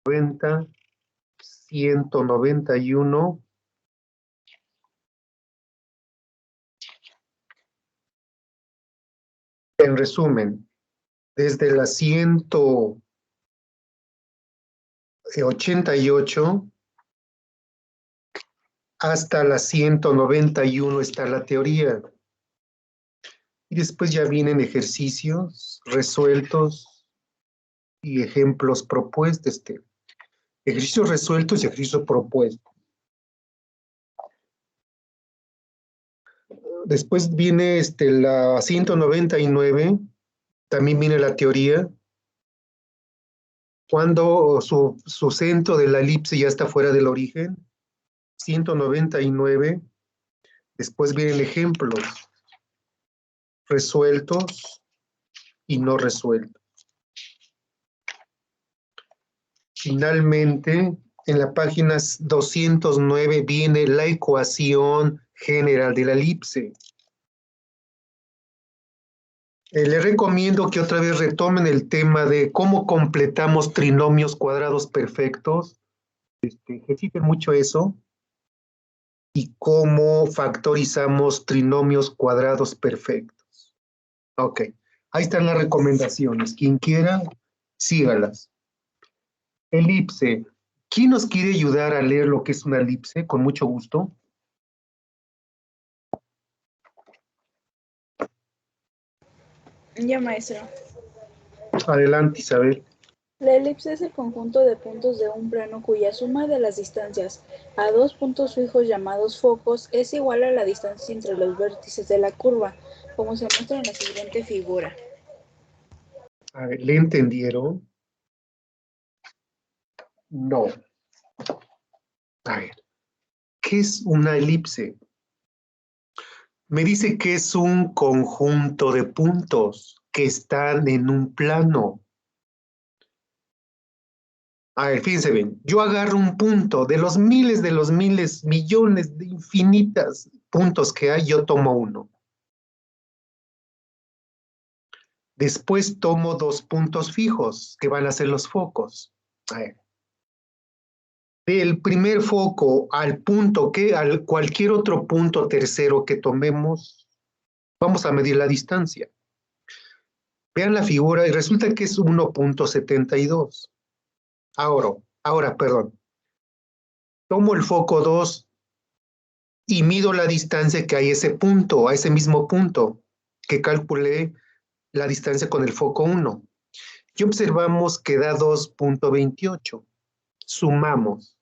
90, 191. En resumen, desde la 188 hasta la 191 está la teoría. Y después ya vienen ejercicios resueltos y ejemplos propuestos. Ejercicios resueltos y ejercicios propuestos. Después viene la 199, también viene la teoría, cuando su centro de la elipse ya está fuera del origen. 199, después vienen ejemplos resueltos y no resueltos. Finalmente, en la página 209 viene la ecuación general de la elipse. Les recomiendo que otra vez retomen el tema de cómo completamos trinomios cuadrados perfectos. Ejerciten mucho eso. Y cómo factorizamos trinomios cuadrados perfectos. Ok, ahí están las recomendaciones. Quien quiera, sígalas. Elipse. ¿Quién nos quiere ayudar a leer lo que es una elipse? Con mucho gusto. Ya, maestro. Adelante, Isabel. La elipse es el conjunto de puntos de un plano cuya suma de las distancias a dos puntos fijos llamados focos es igual a la distancia entre los vértices de la curva, como se muestra en la siguiente figura. A ver, ¿le entendieron? No. A ver, ¿qué es una elipse? Me dice que es un conjunto de puntos que están en un plano. A ver, fíjense bien, yo agarro un punto de los miles, millones de infinitas puntos que hay, yo tomo uno. Después tomo dos puntos fijos, que van a ser los focos. A ver. Del primer foco al punto al cualquier otro punto tercero que tomemos, vamos a medir la distancia. Vean la figura y resulta que es 1.72. Ahora, perdón. Tomo el foco 2 y mido la distancia que hay a ese mismo punto, que calculé la distancia con el foco 1. Y observamos que da 2.28. Sumamos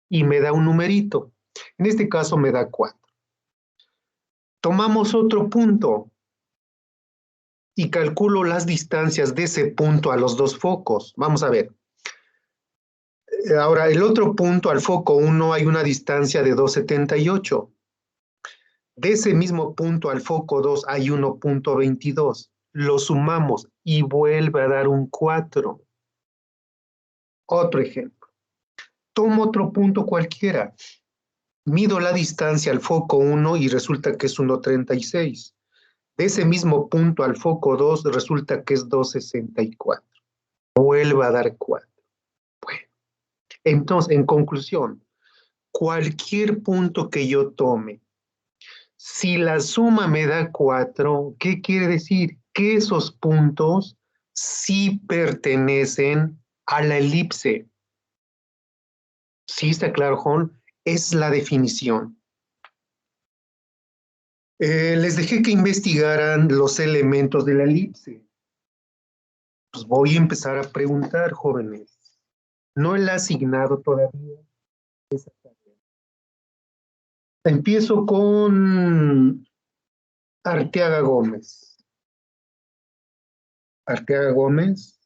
y me da un numerito. En este caso me da 4. Tomamos otro punto y calculo las distancias de ese punto a los dos focos. Vamos a ver. Ahora, el otro punto al foco 1 hay una distancia de 2.78. De ese mismo punto al foco 2 hay 1.22. Lo sumamos y vuelve a dar un 4. Otro ejemplo. Tomo otro punto cualquiera. Mido la distancia al foco 1 y resulta que es 1.36. De ese mismo punto al foco 2 resulta que es 2.64. Vuelve a dar 4. Bueno, entonces, en conclusión, cualquier punto que yo tome, si la suma me da 4, ¿qué quiere decir? Que esos puntos sí pertenecen a la elipse. ¿Sí está claro, Juan? Es la definición. Les dejé que investigaran los elementos de la elipse. Pues voy a empezar a preguntar, jóvenes. No le he asignado todavía esa tarea. Empiezo con Arteaga Gómez. Arteaga Gómez,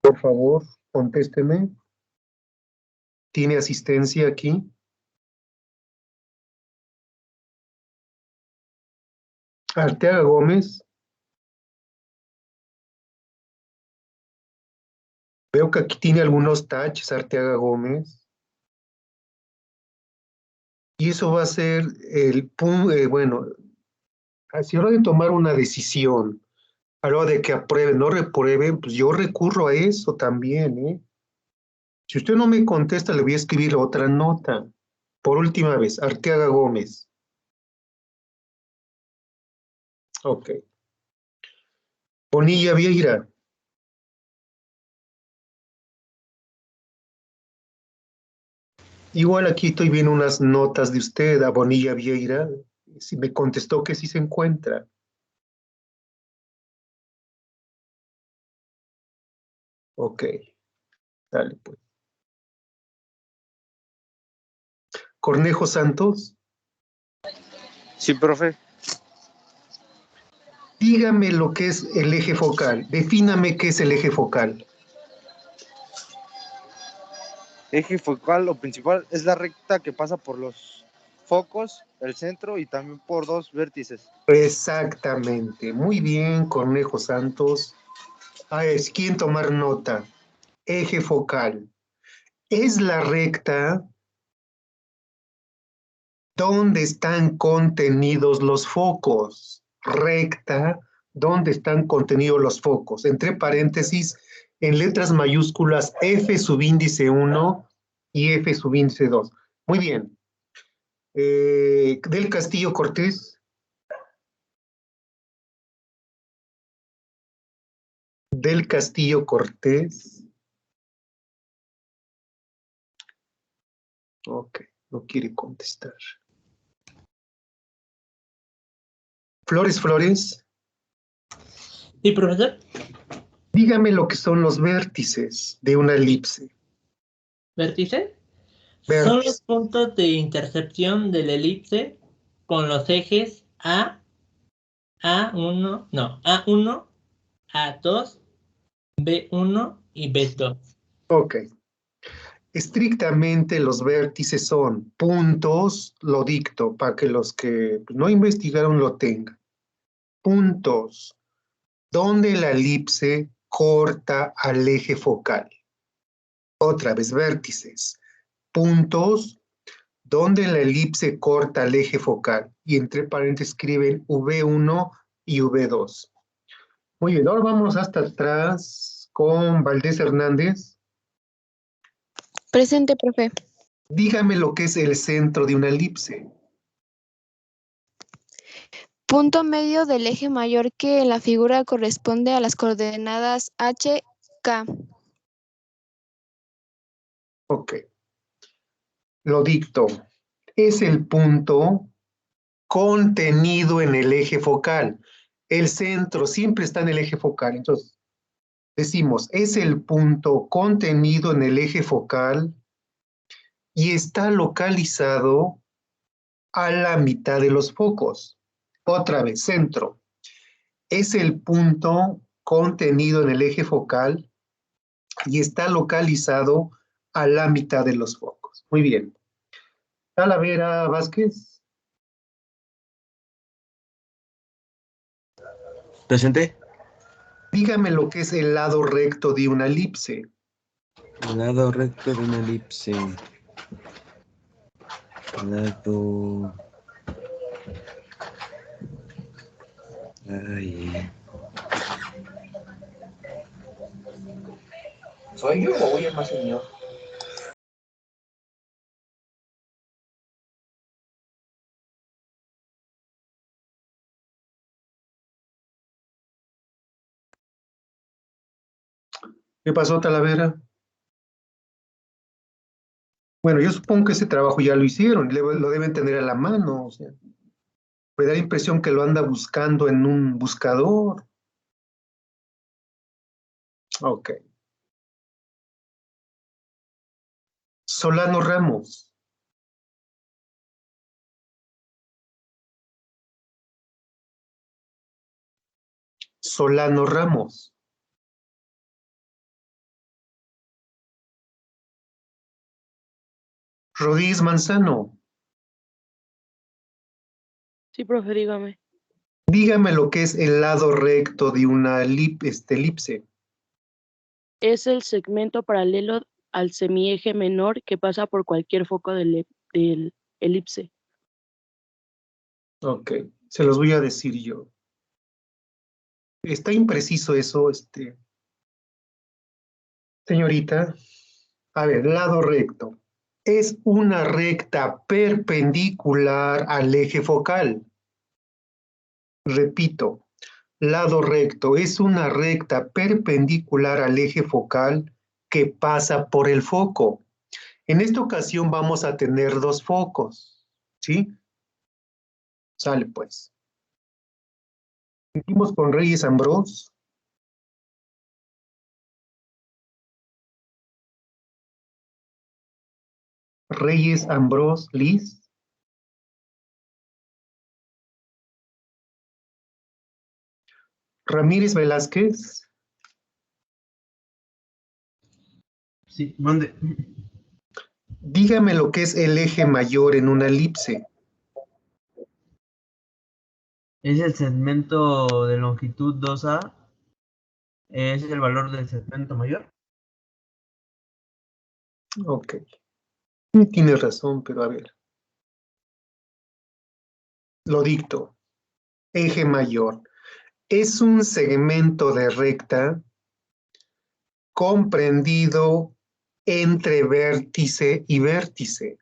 por favor, contésteme. ¿Tiene asistencia aquí? Arteaga Gómez. Veo que aquí tiene algunos taches, Arteaga Gómez. Y eso va a ser el punto, bueno, si hora de tomar una decisión, a la hora de que aprueben, no reprueben, pues yo recurro a eso también, ¿eh? Si usted no me contesta, le voy a escribir otra nota. Por última vez, Arteaga Gómez. Ok. Bonilla Vieira. Igual aquí estoy viendo unas notas de usted, a Bonilla Vieira. Si me contestó que sí se encuentra. Ok, dale pues. Cornejo Santos, Sí, profe. dígame lo que es el eje focal. Defíname qué es el eje focal. Eje focal o principal es la recta que pasa por los focos, el centro y también por dos vértices. Exactamente. Muy bien, Cornejo Santos. Es quien tomar nota. Eje focal. Es la recta donde están contenidos los focos. Recta donde están contenidos los focos. Entre paréntesis, en letras mayúsculas, F subíndice 1 y F subíndice 2. Muy bien. Del Castillo Cortés. Del Castillo Cortés. Ok, no quiere contestar. Flores Flores, Sí, profesor. dígame lo que son los vértices de una elipse. ¿Vértices? Son Vértice. los puntos de intersección de la elipse con los ejes A1, no, A1, A2, B1 y B2. Ok. Estrictamente los vértices son puntos, lo dicto para que los que no investigaron lo tengan. Puntos donde la elipse corta al eje focal. Otra vez, vértices. Puntos donde la elipse corta al eje focal. Y entre paréntesis escriben V1 y V2. Muy bien, ahora vamos hasta atrás con Valdés Hernández. Presente, profe. Dígame lo que es el centro de una elipse. Punto medio del eje mayor que en la figura corresponde a las coordenadas H, K. Ok, lo dicto. Es el punto contenido en el eje focal. El centro siempre está en el eje focal. Entonces, decimos, es el punto contenido en el eje focal y está localizado a la mitad de los focos. Otra vez, centro. Es el punto contenido en el eje focal y está localizado a la mitad de los focos. Muy bien. Talavera Vázquez. Presente. Dígame lo que es el lado recto de una elipse. El lado recto de una elipse. Lado. Ay. ¿Soy yo o voy a más señor? ¿Qué pasó, Talavera? Bueno, yo supongo que ese trabajo ya lo hicieron, lo deben tener a la mano, o sea, me da la impresión que lo anda buscando en un buscador. Ok. Solano Ramos. Solano Ramos. Rodríguez Manzano. Sí, profe, dígame. Dígame lo que es el lado recto de una elipse. Es el segmento paralelo al semieje menor que pasa por cualquier foco del elipse. Ok, se los voy a decir yo. Está impreciso eso, señorita. A ver, lado recto. Es una recta perpendicular al eje focal. Repito, lado recto es una recta perpendicular al eje focal que pasa por el foco. En esta ocasión vamos a tener dos focos, ¿sí? Sale pues. Seguimos con Reyes Ambrós. Reyes Ambrós Liz. Ramírez Velázquez. Sí, mande. Dígame lo que es el eje mayor en una elipse. Es el segmento de longitud 2A. Ese es el valor del segmento mayor. Ok. Tienes razón, pero a ver. Lo dicto. Eje mayor. Es un segmento de recta comprendido entre vértice y vértice.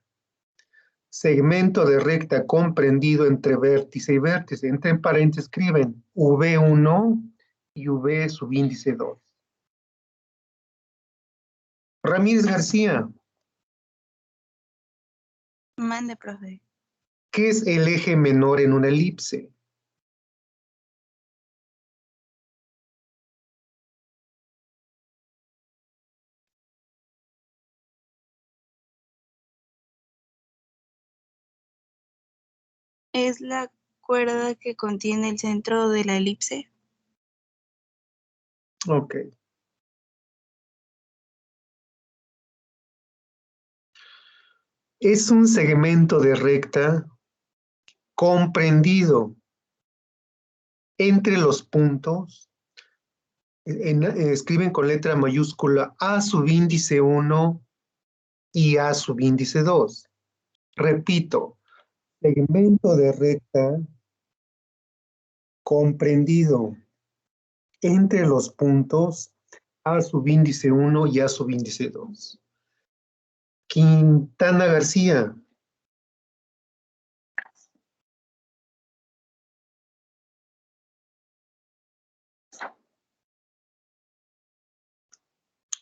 Segmento de recta comprendido entre vértice y vértice. Entre paréntesis escriben V1 y V subíndice 2. Ramírez García. Mande, profe. ¿Qué es el eje menor en una elipse? ¿Es la cuerda que contiene el centro de la elipse? Ok. Es un segmento de recta comprendido entre los puntos. Escriben con letra mayúscula A subíndice 1 y A subíndice 2. Repito, segmento de recta comprendido entre los puntos A subíndice 1 y A subíndice 2. Quintana García.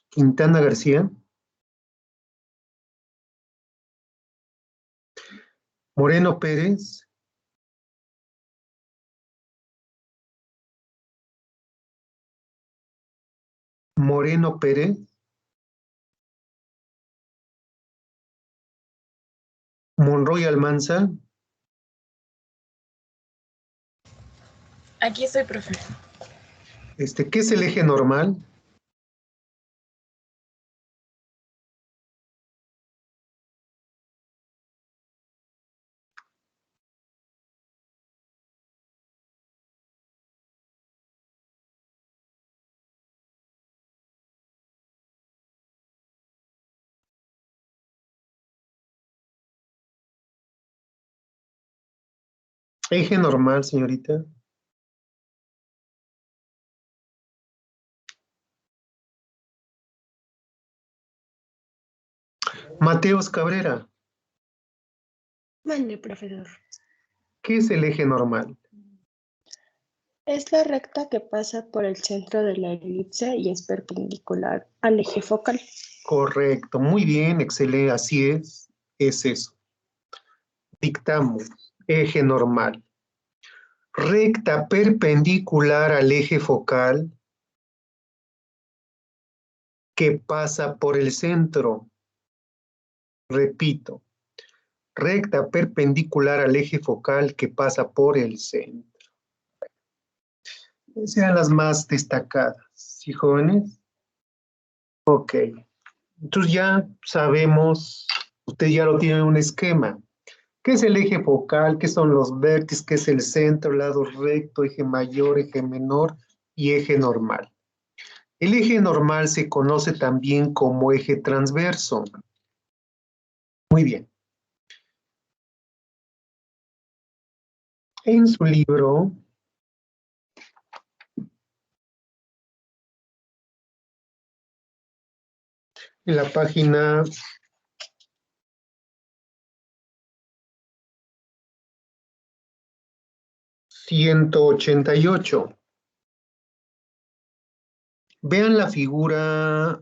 Quintana García. Moreno Pérez. Moreno Pérez. Monroy Almanza. Aquí estoy, profe. ¿Qué es el eje normal? Eje normal, señorita. Mateos Cabrera. Mande, profesor. ¿Qué es el eje normal? Es la recta que pasa por el centro de la elipse y es perpendicular al eje focal. Correcto, muy bien, excelente, así es eso. Dictamos, eje normal. Recta perpendicular al eje focal que pasa por el centro. Repito, recta perpendicular al eje focal que pasa por el centro. Sean las más destacadas, ¿sí, jóvenes? Ok, entonces ya sabemos, usted ya lo tiene en un esquema. ¿Qué es el eje focal? ¿Qué son los vértices? ¿Qué es el centro, lado recto, eje mayor, eje menor y eje normal? El eje normal se conoce también como eje transverso. Muy bien. En su libro, En la página 188. Vean la figura,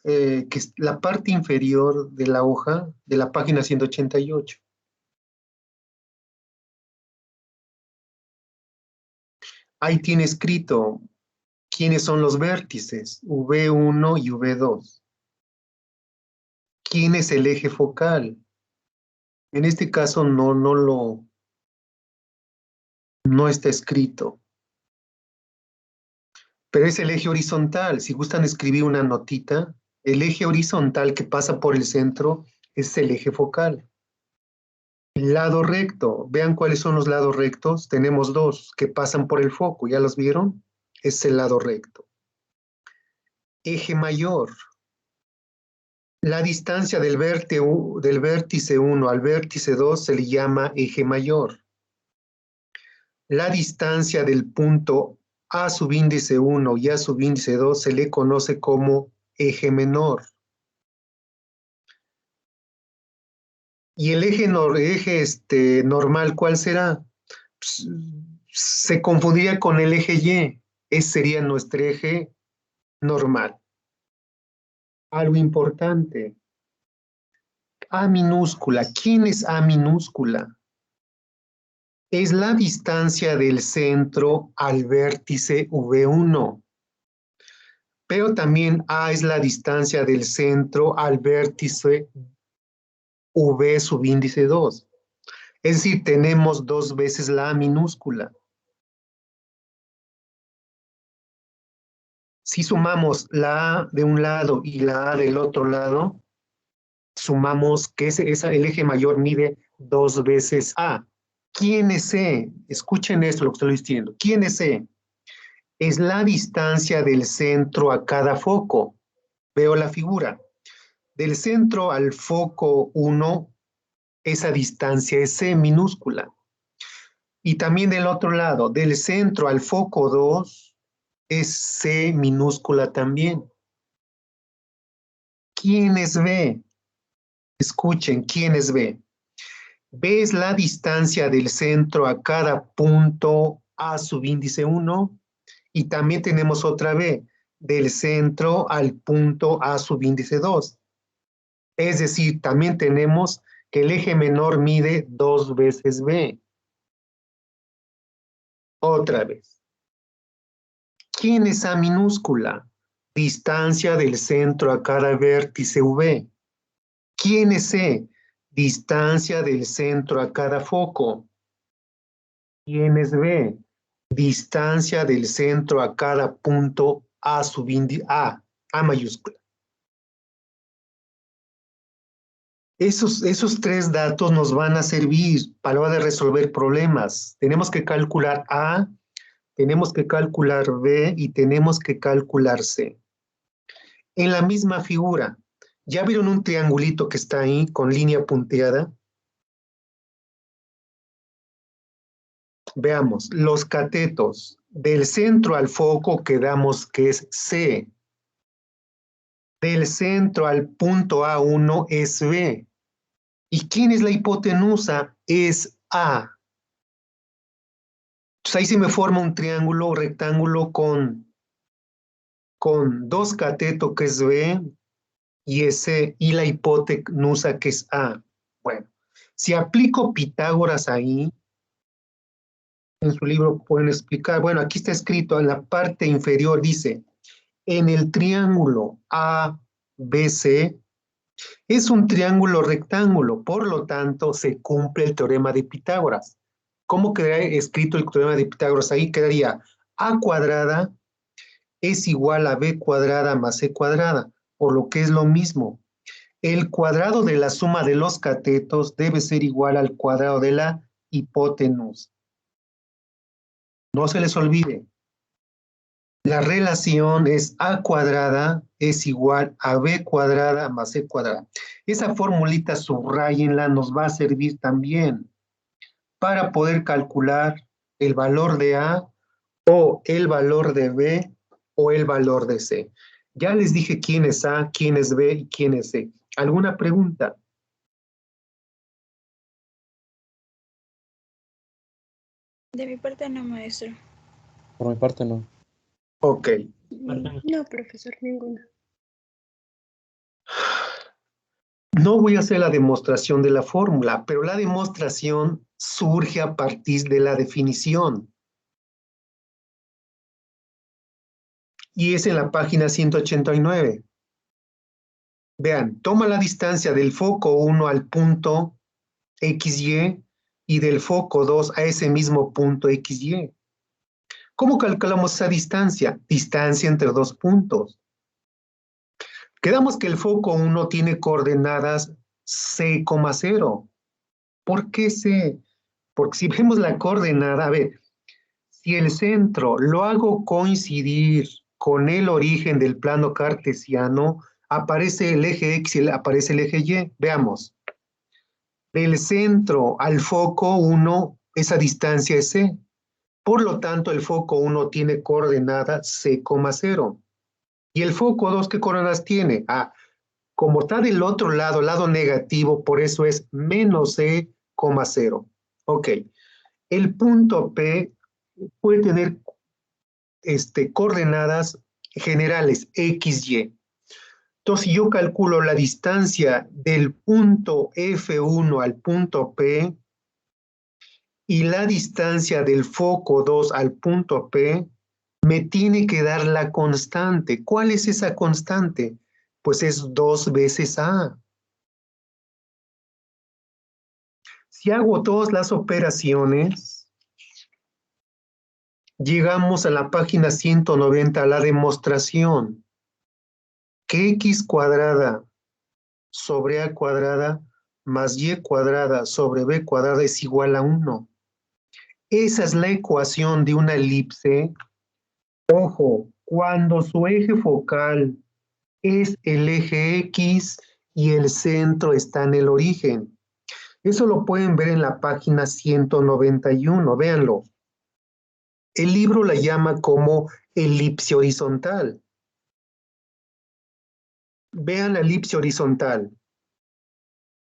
que es la parte inferior de la hoja de la página 188. Ahí tiene escrito quiénes son los vértices, V1 y V2. ¿Quién es el eje focal? En este caso no está escrito. Pero es el eje horizontal. Si gustan escribir una notita, el eje horizontal que pasa por el centro es el eje focal. El lado recto, vean cuáles son los lados rectos. Tenemos dos que pasan por el foco, ¿ya los vieron? Es el lado recto. Eje mayor. La distancia del vértice 1 al vértice 2 se le llama eje mayor. La distancia del punto A subíndice 1 y A subíndice 2 se le conoce como eje menor. ¿Y el eje normal cuál será? Pues, se confundiría con el eje Y. Ese sería nuestro eje normal. Algo importante. A minúscula. ¿Quién es A minúscula? Es la distancia del centro al vértice V1. Pero también A es la distancia del centro al vértice V subíndice 2. Es decir, tenemos dos veces la A minúscula. Si sumamos la A de un lado y la A del otro lado, sumamos que el eje mayor mide dos veces A. ¿Quién es E? Escuchen esto, lo que estoy diciendo. ¿Quién es E? Es la distancia del centro a cada foco. Veo la figura. Del centro al foco 1, esa distancia es C minúscula. Y también del otro lado, del centro al foco 2, es C minúscula también. ¿Quién es B? Escuchen, ¿quién es B? B es la distancia del centro a cada punto A subíndice 1 y también tenemos otra B, del centro al punto A subíndice 2. Es decir, también tenemos que el eje menor mide dos veces B. Otra vez. ¿Quién es A minúscula? Distancia del centro a cada vértice V. ¿Quién es C? Distancia del centro a cada foco. ¿Quién es B? Distancia del centro a cada punto A subíndice A mayúscula. Esos tres datos nos van a servir para la hora de resolver problemas. Tenemos que calcular A, tenemos que calcular B y tenemos que calcular C. En la misma figura, ¿ya vieron un triangulito que está ahí con línea punteada? Veamos, los catetos. Del centro al foco quedamos que es C. Del centro al punto A1 es B. ¿Y quién es la hipotenusa? Es A. Entonces ahí se me forma un triángulo rectángulo con dos catetos que es B y es C, y la hipotenusa que es A. Bueno, si aplico Pitágoras ahí, en su libro pueden explicar, bueno, aquí está escrito en la parte inferior, dice, en el triángulo ABC, es un triángulo rectángulo, por lo tanto, se cumple el teorema de Pitágoras. ¿Cómo quedaría escrito el teorema de Pitágoras? Ahí quedaría A cuadrada es igual a B cuadrada más C cuadrada, por lo que es lo mismo. El cuadrado de la suma de los catetos debe ser igual al cuadrado de la hipotenusa. No se les olvide. La relación es A cuadrada es igual a B cuadrada más C cuadrada. Esa formulita, subrayenla, nos va a servir también para poder calcular el valor de A o el valor de B o el valor de C. Ya les dije quién es A, quién es B y quién es C. ¿Alguna pregunta? De mi parte no, maestro. Por mi parte no. Ok. No, profesor, ninguna. No voy a hacer la demostración de la fórmula, pero la demostración surge a partir de la definición. Y es en la página 189. Vean, toma la distancia del foco 1 al punto XY y del foco 2 a ese mismo punto XY. ¿Cómo calculamos esa distancia? Distancia entre dos puntos. Quedamos que el foco 1 tiene coordenadas C,0. ¿Por qué C? Porque si vemos la coordenada, a ver, si el centro lo hago coincidir con el origen del plano cartesiano, aparece el eje X y aparece el eje Y. Veamos. Del centro al foco 1, esa distancia es C. Por lo tanto, el foco 1 tiene coordenada C,0. ¿Y el foco 2 qué coordenadas tiene? Ah, como está del otro lado negativo, por eso es menos C,0. Ok. El punto P puede tener coordenadas generales X, Y. Entonces, si yo calculo la distancia del punto F1 al punto P y la distancia del foco 2 al punto P, me tiene que dar la constante. ¿Cuál es esa constante? Pues es 2 veces A. Si hago todas las operaciones, llegamos a la página 190, a la demostración. Que X cuadrada sobre A cuadrada más Y cuadrada sobre B cuadrada es igual a 1. Esa es la ecuación de una elipse. Ojo, cuando su eje focal es el eje X y el centro está en el origen. Eso lo pueden ver en la página 191, véanlo. El libro la llama como elipse horizontal. Vean la elipse horizontal.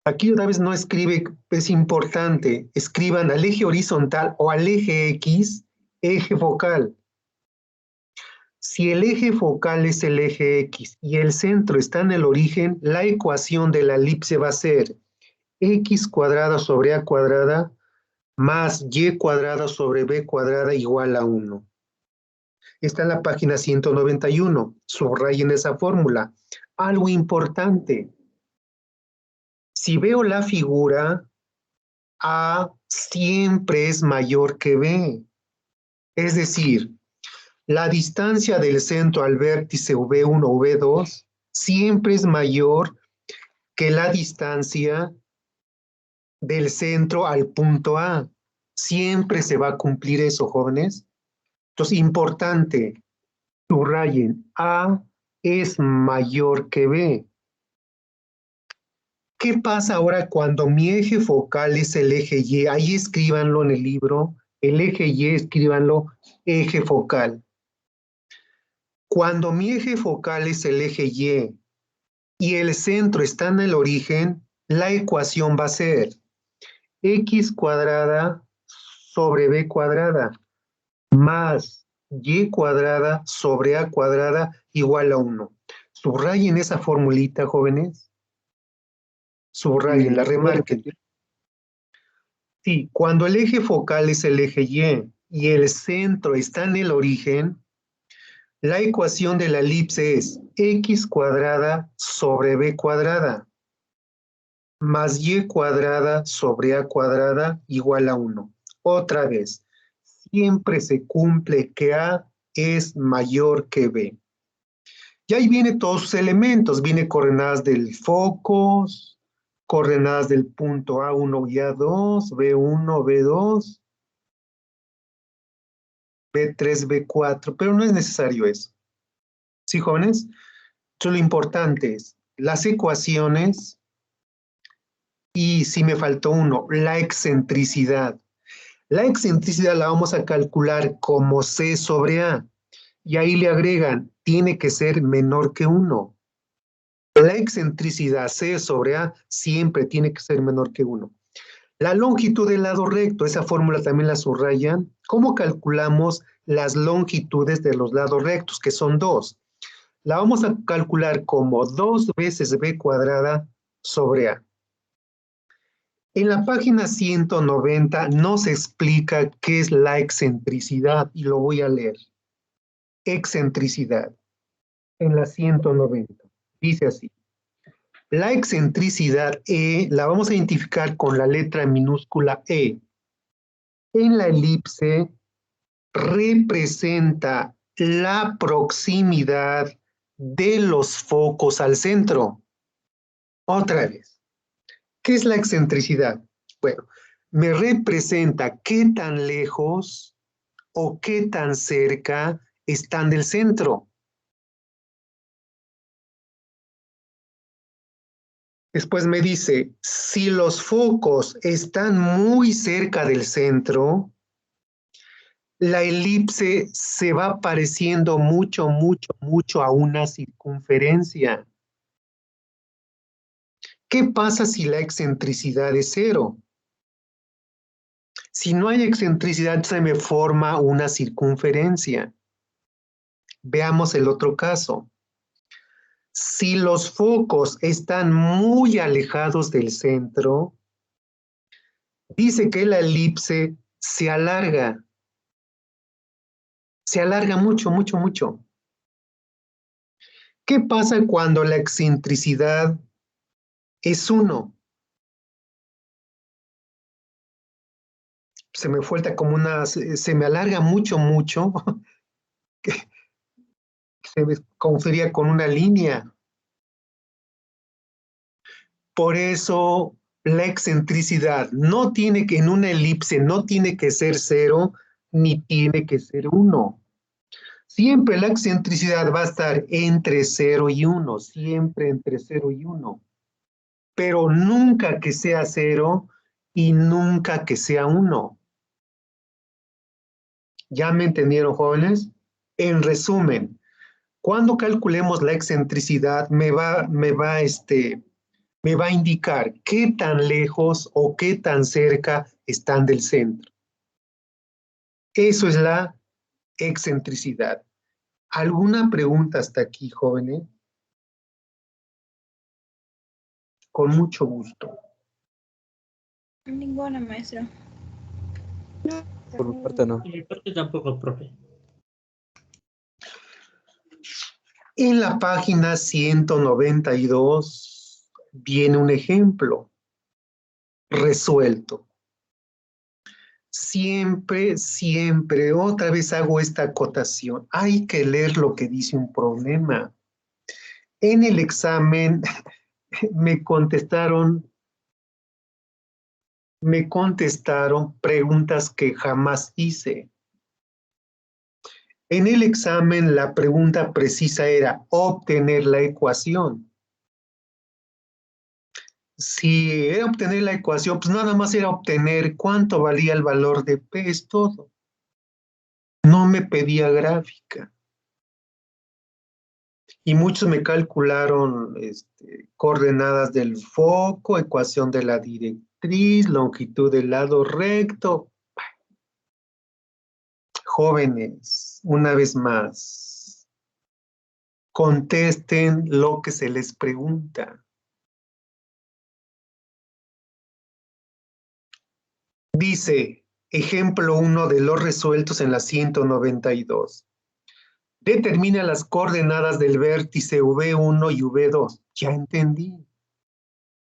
Aquí otra vez no escribe, es importante, escriban al eje horizontal o al eje X, eje focal. Si el eje focal es el eje X y el centro está en el origen, la ecuación de la elipse va a ser X cuadrada sobre A cuadrada más Y cuadrada sobre B cuadrada igual a 1. Está en la página 191. Subrayen esa fórmula. Algo importante. Si veo la figura, A siempre es mayor que B. Es decir, la distancia del centro al vértice V1 o V2 siempre es mayor que la distancia del centro al punto A. Siempre se va a cumplir eso, jóvenes. Entonces, importante, subrayen, A es mayor que B. ¿Qué pasa ahora cuando mi eje focal es el eje Y? Ahí escríbanlo en el libro. El eje Y, escríbanlo, eje focal. Cuando mi eje focal es el eje y el centro está en el origen, la ecuación va a ser X cuadrada sobre B cuadrada más Y cuadrada sobre A cuadrada igual a 1. Subrayen esa formulita, jóvenes. Subrayen, la remarquen. Sí, cuando el eje focal es el eje y el centro está en el origen, la ecuación de la elipse es X cuadrada sobre B cuadrada más Y cuadrada sobre A cuadrada igual a 1. Otra vez, siempre se cumple que A es mayor que B. Y ahí viene todos sus elementos. Viene coordenadas del foco, coordenadas del punto A1 y A2, B1, B2, B3, B4, pero no es necesario eso. ¿Sí, jóvenes? Entonces, lo importante es las ecuaciones y, si me faltó uno, la excentricidad. La excentricidad la vamos a calcular como C sobre A. Y ahí le agregan tiene que ser menor que 1. La excentricidad C sobre A siempre tiene que ser menor que 1. La longitud del lado recto, esa fórmula también la subrayan. ¿Cómo calculamos las longitudes de los lados rectos, que son 2? La vamos a calcular como 2 veces B cuadrada sobre A. En la página 190 nos explica qué es la excentricidad y lo voy a leer. Excentricidad. En la 190. Dice así. La excentricidad E la vamos a identificar con la letra minúscula E. En la elipse representa la proximidad de los focos al centro. Otra vez. ¿Qué es la excentricidad? Bueno, me representa qué tan lejos o qué tan cerca están del centro. Después me dice, si los focos están muy cerca del centro, la elipse se va pareciendo mucho a una circunferencia. ¿Qué pasa si la excentricidad es 0? Si no hay excentricidad, se me forma una circunferencia. Veamos el otro caso. Si los focos están muy alejados del centro, dice que la elipse se alarga. Se alarga mucho. ¿Qué pasa cuando la excentricidad es 1? Se me falta como se me alarga mucho, que se me confería con una línea. Por eso la excentricidad no tiene que, en una elipse, no tiene que ser 0, ni tiene que ser 1. Siempre la excentricidad va a estar entre 0 y 1, siempre entre 0 y 1. Pero nunca que sea 0 y nunca que sea 1. ¿Ya me entendieron, jóvenes? En resumen, cuando calculemos la excentricidad, me va a indicar qué tan lejos o qué tan cerca están del centro. Eso es la excentricidad. ¿Alguna pregunta hasta aquí, jóvenes? Con mucho gusto. Ninguna, maestro. Por mi parte no. Por mi parte tampoco, profe. En la página 192 viene un ejemplo resuelto. Siempre, otra vez hago esta acotación. Hay que leer lo que dice un problema. En el examen me contestaron preguntas que jamás hice. En el examen la pregunta precisa era obtener la ecuación. Si era obtener la ecuación, pues nada más era obtener cuánto valía el valor de P, es todo. No me pedía gráfica. Y muchos me calcularon coordenadas del foco, ecuación de la directriz, longitud del lado recto. Jóvenes, una vez más, contesten lo que se les pregunta. Dice, ejemplo 1 de los resueltos en la 192. Determina las coordenadas del vértice V1 y V2. Ya entendí.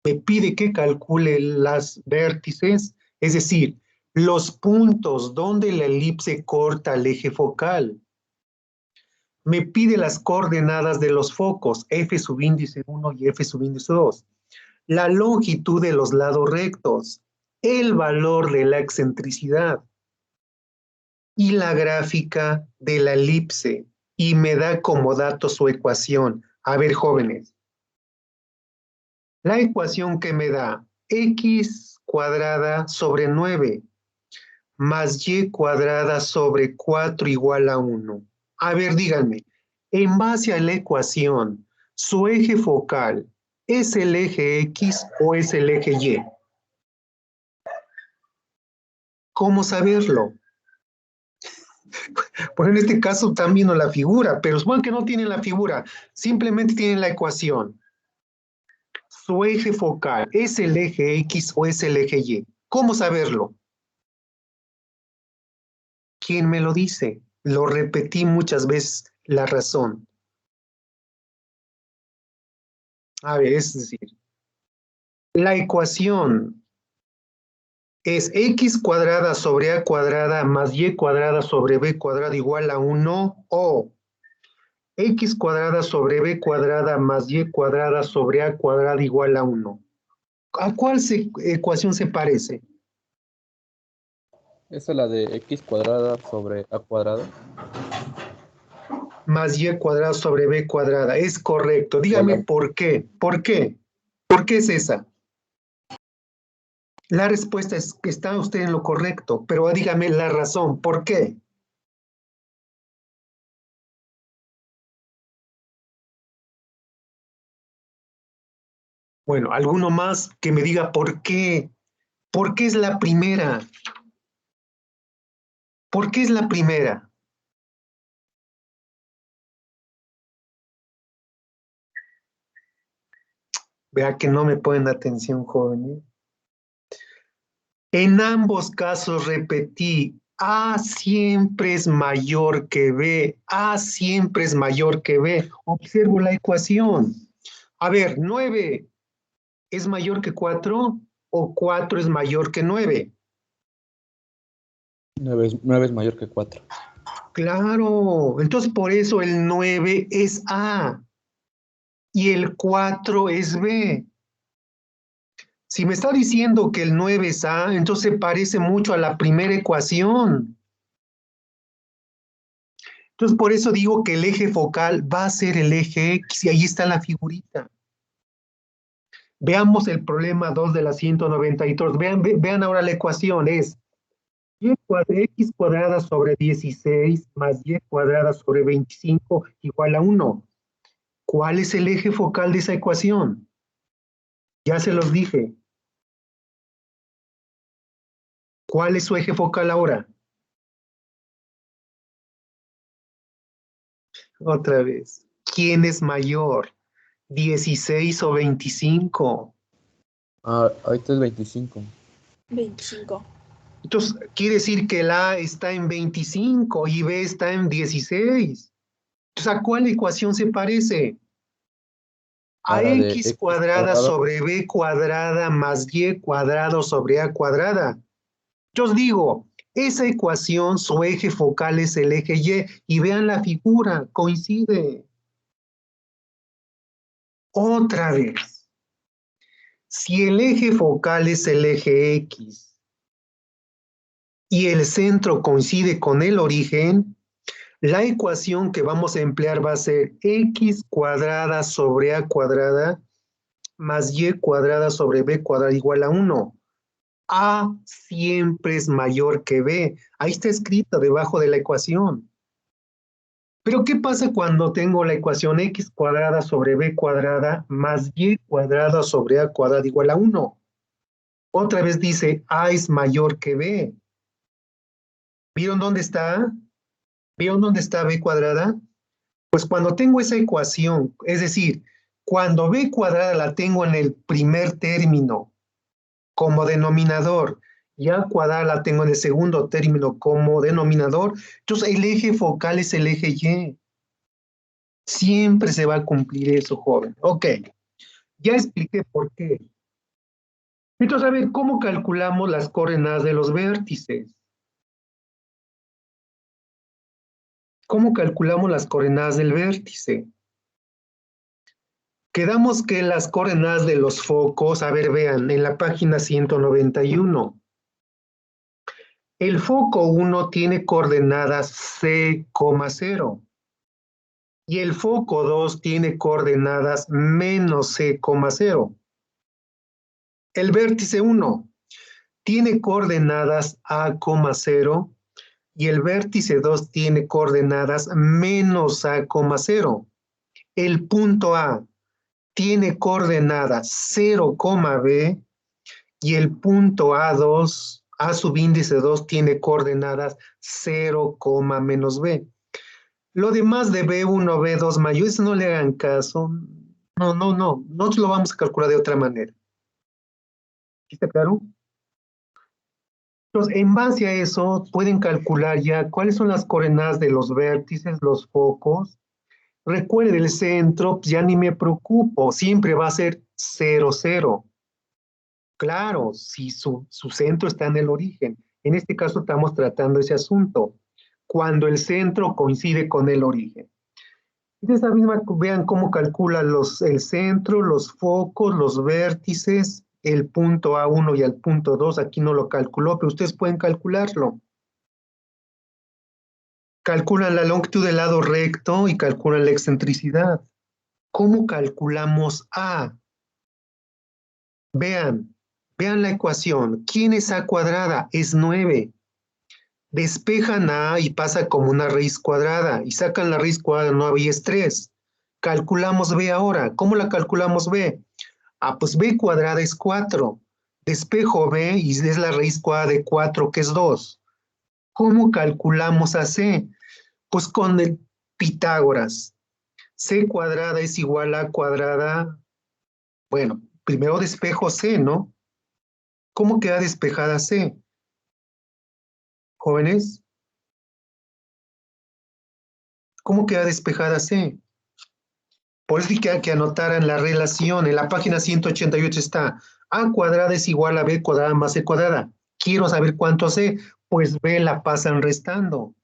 Me pide que calcule las vértices, es decir, los puntos donde la elipse corta el eje focal. Me pide las coordenadas de los focos, F subíndice 1 y F subíndice 2. La longitud de los lados rectos, el valor de la excentricidad y la gráfica de la elipse. Y me da como dato su ecuación. A ver, jóvenes. La ecuación que me da x cuadrada sobre 9 más y cuadrada sobre 4 igual a 1. A ver, díganme, En base a la ecuación, ¿su eje focal es el eje X o es el eje Y? ¿Cómo saberlo? Pues en este caso están viendo la figura, pero supongan que no tienen la figura, simplemente tienen la ecuación. ¿Su eje focal es el eje X o es el eje Y? ¿Cómo saberlo? ¿Quién me lo dice? Lo repetí muchas veces, la razón. A ver, es decir, la ecuación es x cuadrada sobre a cuadrada más y cuadrada sobre b cuadrada igual a 1 o x cuadrada sobre b cuadrada más y cuadrada sobre a cuadrada igual a 1. ¿A cuál ecuación se parece? Esa es la de x cuadrada sobre a cuadrado. Más y cuadrada sobre b cuadrada. Es correcto. Dígame por qué. ¿Por qué? ¿Por qué es esa? La respuesta es que está usted en lo correcto, pero dígame la razón. ¿Por qué? Bueno, alguno más que me diga por qué. ¿Por qué es la primera? ¿Por qué es la primera? Vea que no me ponen atención, jóvenes. En ambos casos repetí, A siempre es mayor que B. A siempre es mayor que B. Observo la ecuación. A ver, 9 es mayor que 4 o 4 es mayor que 9. 9 es mayor que 4. Claro, entonces por eso el 9 es A y el 4 es B. Si me está diciendo que el 9 es A, entonces se parece mucho a la primera ecuación. Entonces por eso digo que el eje focal va a ser el eje X y ahí está la figurita. Veamos el problema 2 de la 192. Vean ahora la ecuación, es x cuadrada sobre 16 más y cuadrada sobre 25 igual a 1. ¿Cuál es el eje focal de esa ecuación? Ya se los dije. ¿Cuál es su eje focal ahora? Otra vez. ¿Quién es mayor? ¿16 o 25? Ahorita es 25. 25. Entonces, quiere decir que el A está en 25 y B está en 16. Entonces, ¿a cuál ecuación se parece? A la de x x cuadrada cuadrado. sobre b cuadrada más y cuadrado sobre a cuadrada. Yo os digo, esa ecuación, su eje focal es el eje Y, y vean la figura, coincide. Otra vez, si el eje focal es el eje X y el centro coincide con el origen, la ecuación que vamos a emplear va a ser x cuadrada sobre a cuadrada más y cuadrada sobre b cuadrada igual a 1. A siempre es mayor que B. Ahí está escrito debajo de la ecuación. Pero ¿qué pasa cuando tengo la ecuación x cuadrada sobre b cuadrada más y cuadrada sobre a cuadrada igual a 1? Otra vez dice A es mayor que B. ¿Vieron dónde está? ¿Vieron dónde está b cuadrada? Pues cuando tengo esa ecuación, es decir, cuando b cuadrada la tengo en el primer término como denominador y a cuadrada la tengo en el segundo término como denominador, entonces el eje focal es el eje Y. Siempre se va a cumplir eso, joven. Ok, ya expliqué por qué. Entonces, a ver, ¿cómo calculamos las coordenadas de los vértices? ¿Cómo calculamos las coordenadas del vértice? Quedamos que las coordenadas de los focos, a ver, vean, en la página 191. El foco 1 tiene coordenadas C,0 y el foco 2 tiene coordenadas menos C,0. El vértice 1 tiene coordenadas A,0 y el vértice 2 tiene coordenadas menos A, 0. El punto A tiene coordenadas 0, B y el punto A2, A subíndice 2 tiene coordenadas 0, menos B. Lo demás de B1, B2 mayor, eso no le hagan caso. No, nosotros lo vamos a calcular de otra manera. ¿Está claro? Entonces, en base a eso, pueden calcular ya cuáles son las coordenadas de los vértices, los focos. Recuerden, el centro, ya ni me preocupo, siempre va a ser 0, 0. Claro, si su centro está en el origen. En este caso estamos tratando ese asunto. Cuando el centro coincide con el origen. De esa misma, vean cómo calcula el centro, los focos, los vértices, el punto A1 y el punto 2, aquí no lo calculó, pero ustedes pueden calcularlo. Calculan la longitud del lado recto y calculan la excentricidad. ¿Cómo calculamos A? Vean la ecuación. ¿Quién es A cuadrada? Es 9. Despejan A y pasa como una raíz cuadrada y sacan la raíz cuadrada de 9 y es 3. Calculamos B ahora. ¿Cómo la calculamos B? Pues B cuadrada es 4. Despejo B y es la raíz cuadrada de 4 que es 2. ¿Cómo calculamos a C? Pues con el Pitágoras. C cuadrada es igual a cuadrada. Bueno, primero despejo C, ¿no? ¿Cómo queda despejada C? Jóvenes, ¿cómo queda despejada C? Por eso hay que anotar la relación. En la página 188 está A cuadrada es igual a B cuadrada más C cuadrada. Quiero saber cuánto C. Pues B la pasan restando.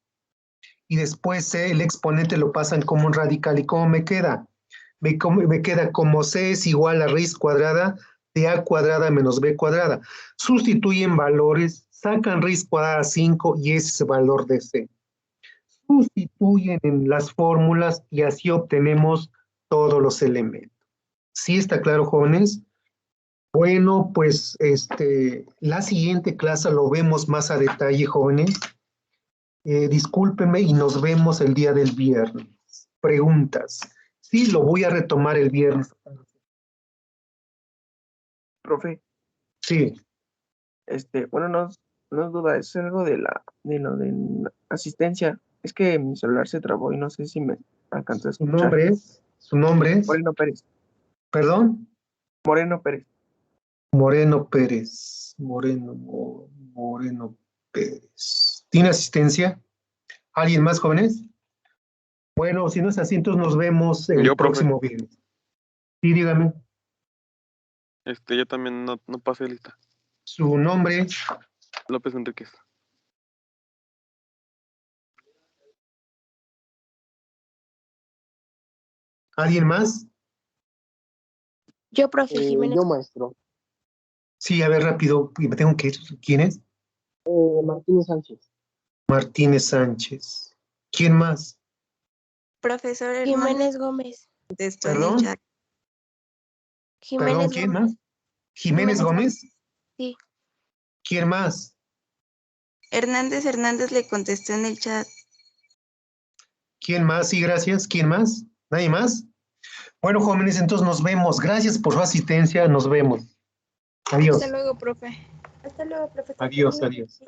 Y después C, el exponente lo pasan como un radical. ¿Y cómo me queda? Me queda como C es igual a raíz cuadrada de A cuadrada menos B cuadrada. Sustituyen valores, sacan raíz cuadrada 5 y ese es el valor de C. Sustituyen en las fórmulas y así obtenemos todos los elementos. ¿Sí está claro, jóvenes? Bueno, pues la siguiente clase lo vemos más a detalle, jóvenes. Discúlpenme y nos vemos el día del viernes. Preguntas. Sí, lo voy a retomar el viernes. Profe. Sí. Bueno, no es duda, es algo de la asistencia. Es que mi celular se trabó y no sé si me alcanzó a escuchar. ¿Su nombre es? Moreno Pérez. ¿Perdón? Moreno Pérez. Moreno Pérez. Moreno Pérez. ¿Tiene asistencia? ¿Alguien más, jóvenes? Bueno, si no es así, entonces nos vemos el próximo viernes. Sí, dígame. Yo también no pasé lista. ¿Su nombre? López Enríquez. ¿Alguien más? Yo, profe Jiménez. Yo, maestro. Sí, a ver, rápido, me tengo que ir. ¿Quién es? Martínez Sánchez. Martínez Sánchez. ¿Quién más? Profesor Jiménez Gómez. ¿Perdón? Jiménez ¿Perdón, quién Gómez. más? ¿Jiménez Gómez? Sí. ¿Quién más? Hernández le contestó en el chat. ¿Quién más? Sí, gracias. ¿Quién más? ¿Nadie más? Bueno, jóvenes, entonces nos vemos. Gracias por su asistencia. Nos vemos. Adiós. Hasta luego, profe. Hasta luego, profe. Adiós, adiós.